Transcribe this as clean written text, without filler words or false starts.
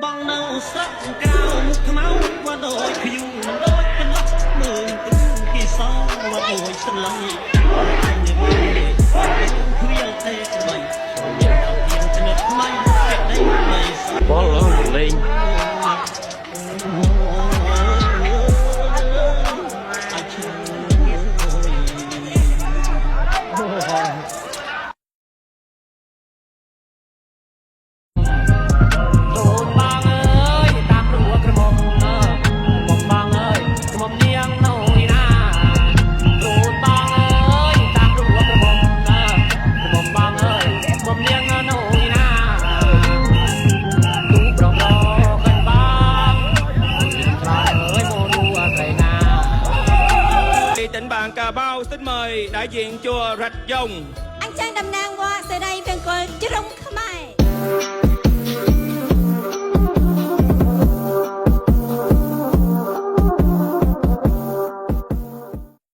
បងនៅស្រុកក្រៅមុខខ្មៅว่าដូចភៀវដូចកន្លក់មើលទឹកគេសោว่าដូចស្លឹងគ្រាទេស្បីយកទៀនឆ្និតថ្មីគេដេញមិនបលលេងcả bao xin mời đại diện chùa Rạch Dòng. Anh Trang Đầm Nang qua giờ đây bên coi chứ không